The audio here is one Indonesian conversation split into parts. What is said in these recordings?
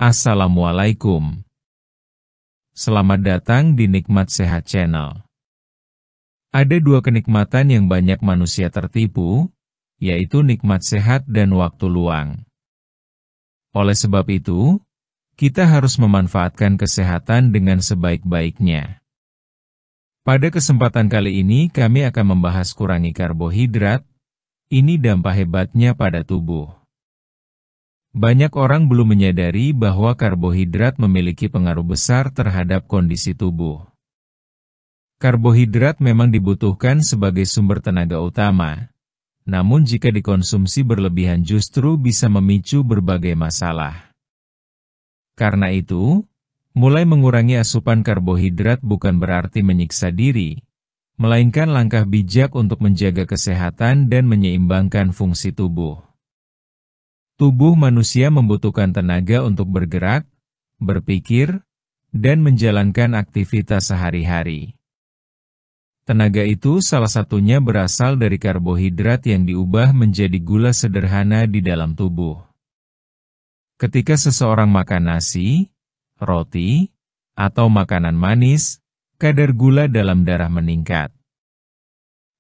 Assalamualaikum. Selamat datang di Nikmat Sehat Channel. Ada dua kenikmatan yang banyak manusia tertipu, yaitu nikmat sehat dan waktu luang. Oleh sebab itu, kita harus memanfaatkan kesehatan dengan sebaik-baiknya. Pada kesempatan kali ini kami akan membahas kurangi karbohidrat, ini dampak hebatnya pada tubuh. Banyak orang belum menyadari bahwa karbohidrat memiliki pengaruh besar terhadap kondisi tubuh. Karbohidrat memang dibutuhkan sebagai sumber tenaga utama, namun jika dikonsumsi berlebihan justru bisa memicu berbagai masalah. Karena itu, mulai mengurangi asupan karbohidrat bukan berarti menyiksa diri, melainkan langkah bijak untuk menjaga kesehatan dan menyeimbangkan fungsi tubuh. Tubuh manusia membutuhkan tenaga untuk bergerak, berpikir, dan menjalankan aktivitas sehari-hari. Tenaga itu salah satunya berasal dari karbohidrat yang diubah menjadi gula sederhana di dalam tubuh. Ketika seseorang makan nasi, roti, atau makanan manis, kadar gula dalam darah meningkat.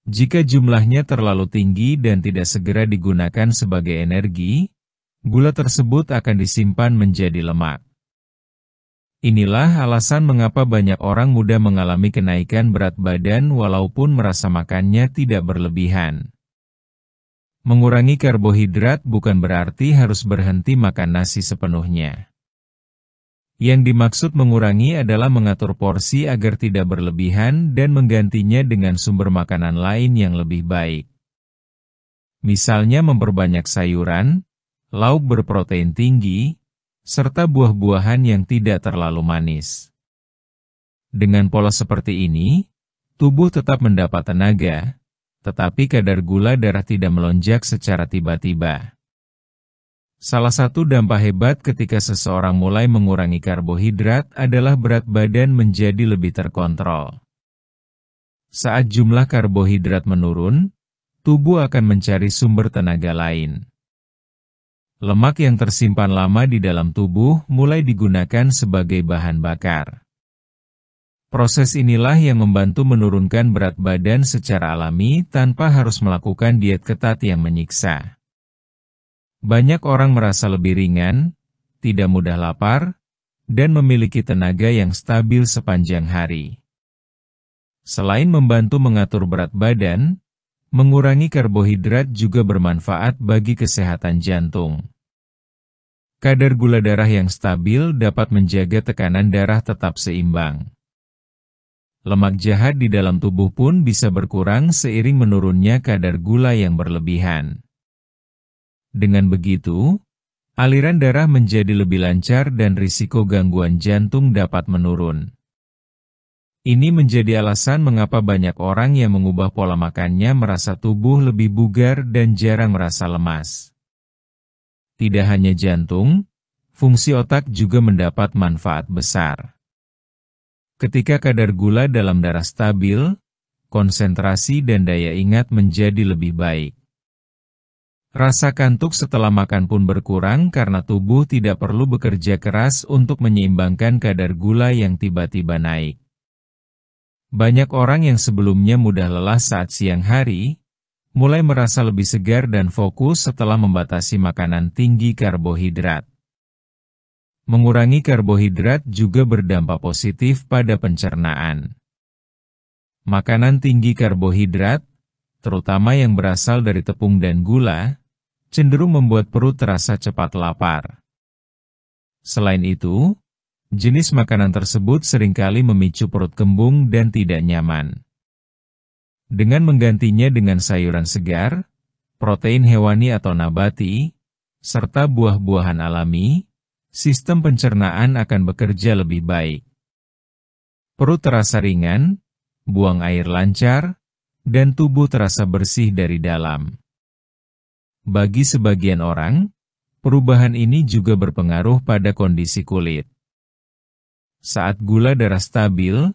Jika jumlahnya terlalu tinggi dan tidak segera digunakan sebagai energi, gula tersebut akan disimpan menjadi lemak. Inilah alasan mengapa banyak orang mudah mengalami kenaikan berat badan walaupun merasa makannya tidak berlebihan. Mengurangi karbohidrat bukan berarti harus berhenti makan nasi sepenuhnya. Yang dimaksud mengurangi adalah mengatur porsi agar tidak berlebihan dan menggantinya dengan sumber makanan lain yang lebih baik. Misalnya memperbanyak sayuran, lauk berprotein tinggi, serta buah-buahan yang tidak terlalu manis. Dengan pola seperti ini, tubuh tetap mendapat tenaga, tetapi kadar gula darah tidak melonjak secara tiba-tiba. Salah satu dampak hebat ketika seseorang mulai mengurangi karbohidrat adalah berat badan menjadi lebih terkontrol. Saat jumlah karbohidrat menurun, tubuh akan mencari sumber tenaga lain. Lemak yang tersimpan lama di dalam tubuh mulai digunakan sebagai bahan bakar. Proses inilah yang membantu menurunkan berat badan secara alami tanpa harus melakukan diet ketat yang menyiksa. Banyak orang merasa lebih ringan, tidak mudah lapar, dan memiliki tenaga yang stabil sepanjang hari. Selain membantu mengatur berat badan, mengurangi karbohidrat juga bermanfaat bagi kesehatan jantung. Kadar gula darah yang stabil dapat menjaga tekanan darah tetap seimbang. Lemak jahat di dalam tubuh pun bisa berkurang seiring menurunnya kadar gula yang berlebihan. Dengan begitu, aliran darah menjadi lebih lancar dan risiko gangguan jantung dapat menurun. Ini menjadi alasan mengapa banyak orang yang mengubah pola makannya merasa tubuh lebih bugar dan jarang merasa lemas. Tidak hanya jantung, fungsi otak juga mendapat manfaat besar. Ketika kadar gula dalam darah stabil, konsentrasi dan daya ingat menjadi lebih baik. Rasa kantuk setelah makan pun berkurang karena tubuh tidak perlu bekerja keras untuk menyeimbangkan kadar gula yang tiba-tiba naik. Banyak orang yang sebelumnya mudah lelah saat siang hari, mulai merasa lebih segar dan fokus setelah membatasi makanan tinggi karbohidrat. Mengurangi karbohidrat juga berdampak positif pada pencernaan. Makanan tinggi karbohidrat, terutama yang berasal dari tepung dan gula, cenderung membuat perut terasa cepat lapar. Selain itu, jenis makanan tersebut seringkali memicu perut kembung dan tidak nyaman. Dengan menggantinya dengan sayuran segar, protein hewani atau nabati, serta buah-buahan alami, sistem pencernaan akan bekerja lebih baik. Perut terasa ringan, buang air lancar, dan tubuh terasa bersih dari dalam. Bagi sebagian orang, perubahan ini juga berpengaruh pada kondisi kulit. Saat gula darah stabil,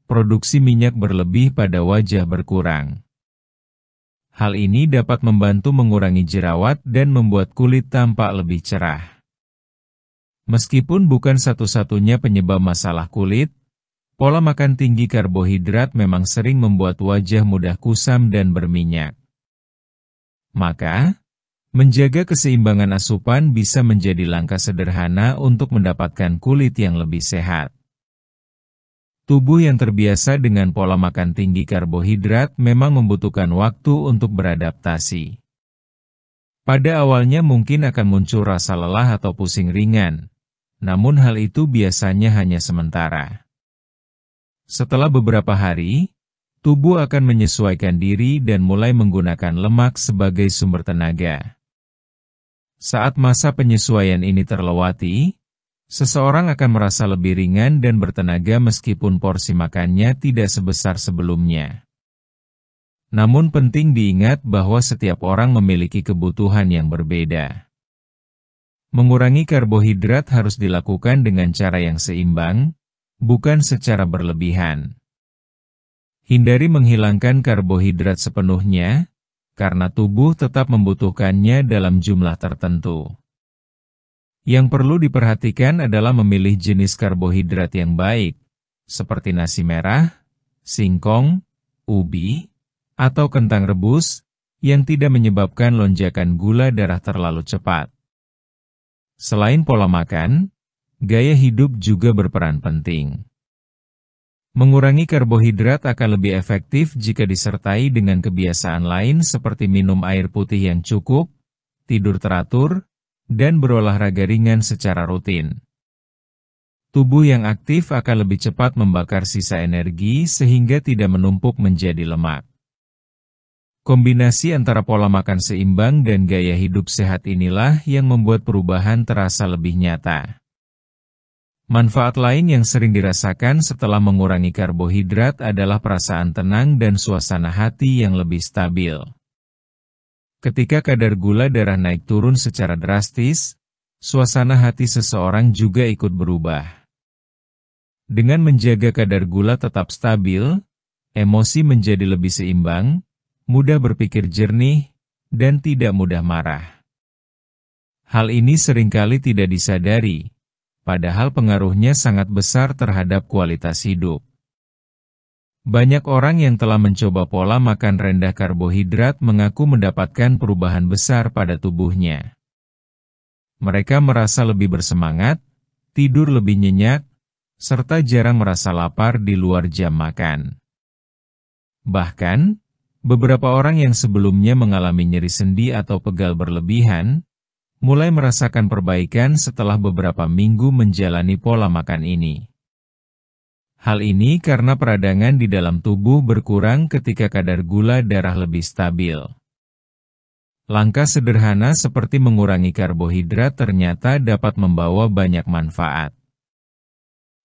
produksi minyak berlebih pada wajah berkurang. Hal ini dapat membantu mengurangi jerawat dan membuat kulit tampak lebih cerah. Meskipun bukan satu-satunya penyebab masalah kulit, pola makan tinggi karbohidrat memang sering membuat wajah mudah kusam dan berminyak. Maka, menjaga keseimbangan asupan bisa menjadi langkah sederhana untuk mendapatkan kulit yang lebih sehat. Tubuh yang terbiasa dengan pola makan tinggi karbohidrat memang membutuhkan waktu untuk beradaptasi. Pada awalnya mungkin akan muncul rasa lelah atau pusing ringan, namun hal itu biasanya hanya sementara. Setelah beberapa hari, tubuh akan menyesuaikan diri dan mulai menggunakan lemak sebagai sumber tenaga. Saat masa penyesuaian ini terlewati, seseorang akan merasa lebih ringan dan bertenaga meskipun porsi makannya tidak sebesar sebelumnya. Namun penting diingat bahwa setiap orang memiliki kebutuhan yang berbeda. Mengurangi karbohidrat harus dilakukan dengan cara yang seimbang, bukan secara berlebihan. Hindari menghilangkan karbohidrat sepenuhnya, karena tubuh tetap membutuhkannya dalam jumlah tertentu. Yang perlu diperhatikan adalah memilih jenis karbohidrat yang baik, seperti nasi merah, singkong, ubi, atau kentang rebus, yang tidak menyebabkan lonjakan gula darah terlalu cepat. Selain pola makan, gaya hidup juga berperan penting. Mengurangi karbohidrat akan lebih efektif jika disertai dengan kebiasaan lain seperti minum air putih yang cukup, tidur teratur, dan berolahraga ringan secara rutin. Tubuh yang aktif akan lebih cepat membakar sisa energi sehingga tidak menumpuk menjadi lemak. Kombinasi antara pola makan seimbang dan gaya hidup sehat inilah yang membuat perubahan terasa lebih nyata. Manfaat lain yang sering dirasakan setelah mengurangi karbohidrat adalah perasaan tenang dan suasana hati yang lebih stabil. Ketika kadar gula darah naik turun secara drastis, suasana hati seseorang juga ikut berubah. Dengan menjaga kadar gula tetap stabil, emosi menjadi lebih seimbang, mudah berpikir jernih, dan tidak mudah marah. Hal ini seringkali tidak disadari, padahal pengaruhnya sangat besar terhadap kualitas hidup. Banyak orang yang telah mencoba pola makan rendah karbohidrat mengaku mendapatkan perubahan besar pada tubuhnya. Mereka merasa lebih bersemangat, tidur lebih nyenyak, serta jarang merasa lapar di luar jam makan. Bahkan, beberapa orang yang sebelumnya mengalami nyeri sendi atau pegal berlebihan, mulai merasakan perbaikan setelah beberapa minggu menjalani pola makan ini. Hal ini karena peradangan di dalam tubuh berkurang ketika kadar gula darah lebih stabil. Langkah sederhana seperti mengurangi karbohidrat ternyata dapat membawa banyak manfaat.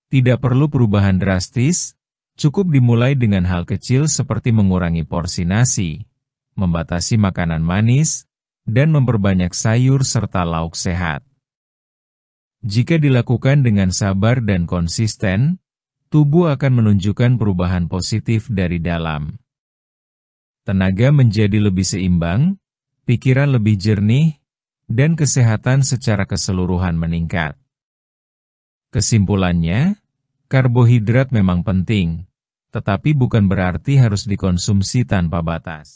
Tidak perlu perubahan drastis, cukup dimulai dengan hal kecil seperti mengurangi porsi nasi, membatasi makanan manis, dan memperbanyak sayur serta lauk sehat. Jika dilakukan dengan sabar dan konsisten, tubuh akan menunjukkan perubahan positif dari dalam. Tenaga menjadi lebih seimbang, pikiran lebih jernih, dan kesehatan secara keseluruhan meningkat. Kesimpulannya, karbohidrat memang penting, tetapi bukan berarti harus dikonsumsi tanpa batas.